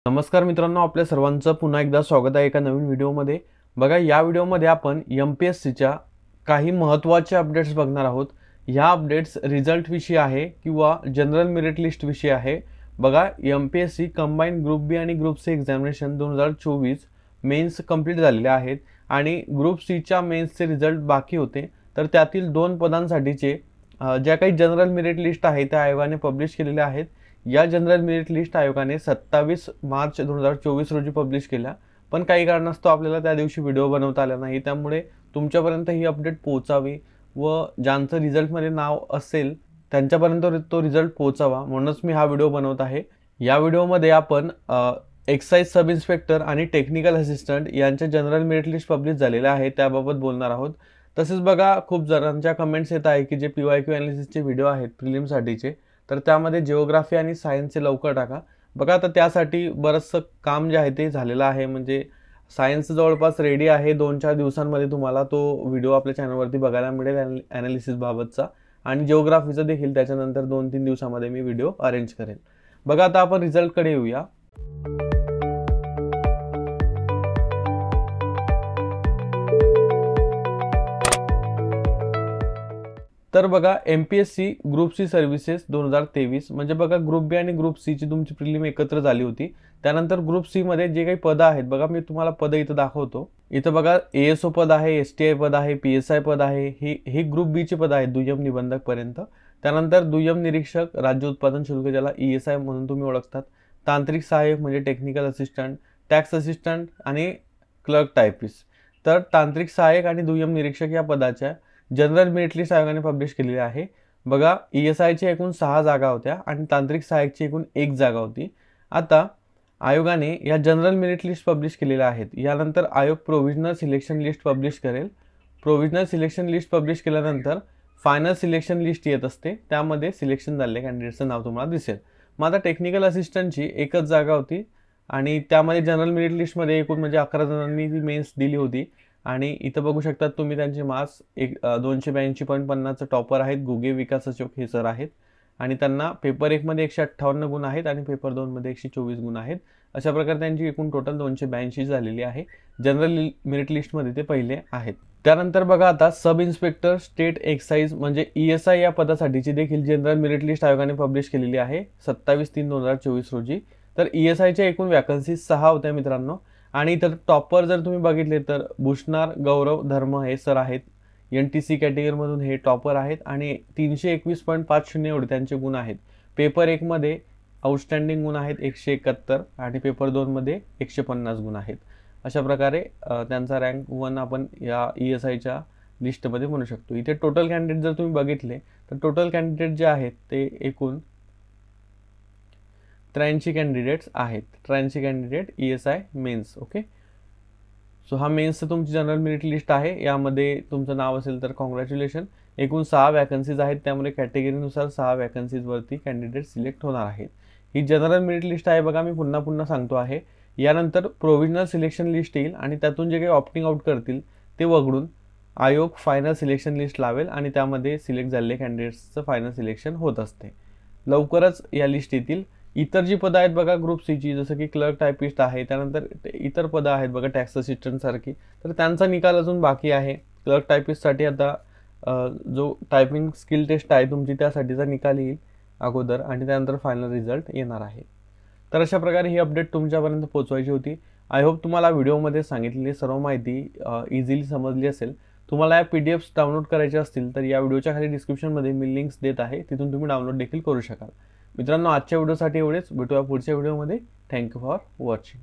नमस्कार मित्रांनो, आपल्या सर्वांचं पुन्हा एकदा स्वागत आहे एका नवीन व्हिडिओमध्ये। बघा, या व्हिडिओमध्ये आपण एमपीएससीच्या काही महत्त्वाचे अपडेट्स बघणार आहोत। ह्या अपडेट्स रिझल्ट विषयी आहे किंवा जनरल मेरिट लिस्ट विषयी आहे। बघा, एमपीएससी कंबाईन ग्रुप बी आणि group C examination 2024 mains complete झालेले आहेत आणि ग्रुप सीच्या मेन्सचे रिझल्ट बाकी होते। तर त्यातील 2 पदांसाठीचे ज्या काही जनरल मेरिट लिस्ट आहे त्या आयोगाने पब्लिश केलेल्या आहेत। या जनरल मेरिट लिस्ट आयोगाने 27 मार्च 2024 रोजी पब्लिश केल्या, पण काही कारणास्तव आपल्याला त्या दिवशी व्हिडिओ बनवता आला नाही। त्यामुळे तुमच्यापर्यंत ही अपडेट पोहोचावी व ज्यांचं रिझल्टमध्ये नाव असेल त्यांच्यापर्यंत तो रिझल्ट पोहोचावा म्हणूनच मी हा व्हिडिओ बनवत आहे। या व्हिडिओमध्ये आपण एक्साइज सब इन्स्पेक्टर आणि टेक्निकल असिस्टंट यांचे जनरल मेरिट लिस्ट पब्लिश झालेले आहे त्याबाबत बोलणार आहोत। तसेच बघा, खूप जणांच्या कमेंट्स येत आहे की जे पीवायक्यू एनालिसिसचे व्हिडिओ आहेत प्रिलिमसाठीचे, तर त्यामध्ये जिओग्राफी आणि सायन्सचे लवकर टाका। बघा, आता त्यासाठी बरंचसं काम जे आहे ते झालेलं आहे, म्हणजे सायन्स जवळपास रेडी आहे। 2-4 दिवसांमध्ये तुम्हाला तो व्हिडिओ आपल्या चॅनलवरती बघायला मिळेल ॲनालिसिस बाबतचा, आणि जिओग्राफीचा देखील त्याच्यानंतर 2-3 दिवसांमध्ये मी व्हिडिओ अरेंज करेन। बघा, आता आपण रिझल्टकडे येऊया। तर बघा, एमपीएससी ग्रुप सी सर्व्हिसेस 2023 म्हणजे बघा, ग्रुप बी आणि ग्रुप सी ची तुमची प्रिलिम एकत्र झाली होती। त्यानंतर ग्रुप सी मध्ये जे काही पद आहेत, बघा मी तुम्हाला पद इथं दाखवतो। इथं बघा, एएसओ पद आहे, एसटीआय पद आहे, पीएसआय पद आहे। ही ग्रुप बी ची पद आहेत दुय्यम निबंधक पर्यंत। त्यानंतर दुय्यम निरीक्षक, राज्य उत्पादन शुल्क ज्याला ईएसआय म्हणून तुम्ही ओळखतात, तांत्रिक सहाय्यक म्हणजे टेक्निकल असिस्टंट, टॅक्स असिस्टंट आणि क्लर्क टायपिस्ट। तर तांत्रिक सहाय्यक आणि दुय्यम निरीक्षक या पदाच्या जनरल मेरिट लिस्ट आयोगाने पब्लिश केलेली आहे। बघा, ईएसआयची एकूण 6 जागा होत्या आणि तांत्रिक सहाय्यकची एकूण 1 जागा होती। आता आयोगाने या जनरल मेरिट लिस्ट पब्लिश केलेल्या आहेत। यानंतर आयोग प्रोव्हिजनल सिलेक्शन लिस्ट पब्लिश करेल। प्रोव्हिजनल सिलेक्शन लिस्ट पब्लिश केल्यानंतर फायनल सिलेक्शन लिस्ट येत असते, त्यामध्ये सिलेक्शन झालेल्या कॅन्डिडेटचं नाव तुम्हाला दिसेल। मग आता टेक्निकल असिस्टंटची एकच जागा होती आणि त्यामध्ये जनरल मेरिट लिस्टमध्ये एकूण म्हणजे 11 जणांनी ती मेन्स दिली होती। आणि इथं बघू शकतात तुम्ही त्यांचे मार्क्स 282.50 टॉपर आहेत, गुगे विकास अशोक हे सर आहेत, आणि त्यांना पेपर 1 मध्ये 158 गुण आहेत आणि पेपर 2 मध्ये 124 गुण आहेत। अशा प्रकारे त्यांची एकूण टोटल 282 झालेली आहे। जनरल मेरिट लिस्टमध्ये ते पहिले आहेत। त्यानंतर बघा, आता सब इन्स्पेक्टर स्टेट एक्साइज म्हणजे ईएसआय या पदासाठीची देखील जनरल मेरिट लिस्ट आयोगाने पब्लिश केलेली आहे 27/3/2024 रोजी। तर ईएसआयच्या एकूण वॅकन्सीज 6 होत्या मित्रांनो, आणि इतर टॉपर जर तुम्ही बघितले तर भूषणार गौरव धर्म हे सर आहेत, एनटीसी कॅटेगरीमधून हे टॉपर आहेत आणि 321.50 एवढे त्यांचे गुण आहेत। पेपर 1 मध्ये आउटस्टँडिंग गुण आहेत 171 आणि पेपर 2 मध्ये 150 गुण आहेत। अशा प्रकारे त्यांचा रँक 1 आपण या ईएसआयच्या लिस्टमध्ये म्हणू शकतो। इथे टोटल कॅन्डिडेट जर तुम्ही बघितले तर टोटल कॅन्डिडेट जे आहेत ते एकूण 83 कॅन्डिडेट्स आहेत। 83 candidate ESI mains. Okay, so हा मेन्सचं तुमची जनरल मेरिट लिस्ट आहे। यामध्ये तुमचं नाव असेल तर कॉंग्रॅच्युलेशन। एकूण 6 वॅकन्सीज आहेत, त्यामुळे कॅटेगरीनुसार 6 वॅकन्सीजवरती कॅन्डिडेट सिलेक्ट होणार आहेत। ही जनरल मेरिट लिस्ट आहे, बघा मी पुन्हा सांगतो आहे। यानंतर प्रोव्हिजनल सिलेक्शन लिस्ट येईल आणि त्यातून जे काही ऑप्टिंग आउट करतील ते वगळून आयोग फायनल सिलेक्शन लिस्ट लावेल आणि त्यामध्ये सिलेक्ट झालेले कॅन्डिडेट्सचं फायनल सिलेक्शन होत असते। लवकरच या लिस्ट येतील। इतर जी पदं आहेत बघा ग्रुप सीची, जसं की क्लर्क टायपिस्ट आहे, त्यानंतर इतर पदं आहेत बघा टॅक्स असिस्टंट सारखी, तर त्यांचा निकाल अजून बाकी आहे। क्लर्क टायपिस्टसाठी आता जो टायपिंग स्किल टेस्ट आहे तुमची त्यासाठीचा निकाल येईल अगोदर आणि त्यानंतर फायनल रिझल्ट येणार आहे। तर अशा प्रकारे ही अपडेट तुमच्यापर्यंत पोहोचवायची होती। आय होप तुम्हाला व्हिडिओमध्ये सांगितलेली सर्व माहिती इझिली समजली असेल। तुम्हाला या पीडीएफ्स डाउनलोड करायचे असतील तर या व्हिडिओच्या खाली डिस्क्रिप्शनमध्ये मी लिंक्स देत आहे, तिथून तुम्ही डाउनलोड देखील करू शकाल। मित्रांनो, आजच्या व्हिडिओसाठी एवढेच। भेटूया पुढच्या व्हिडिओमध्ये। Thank you for watching.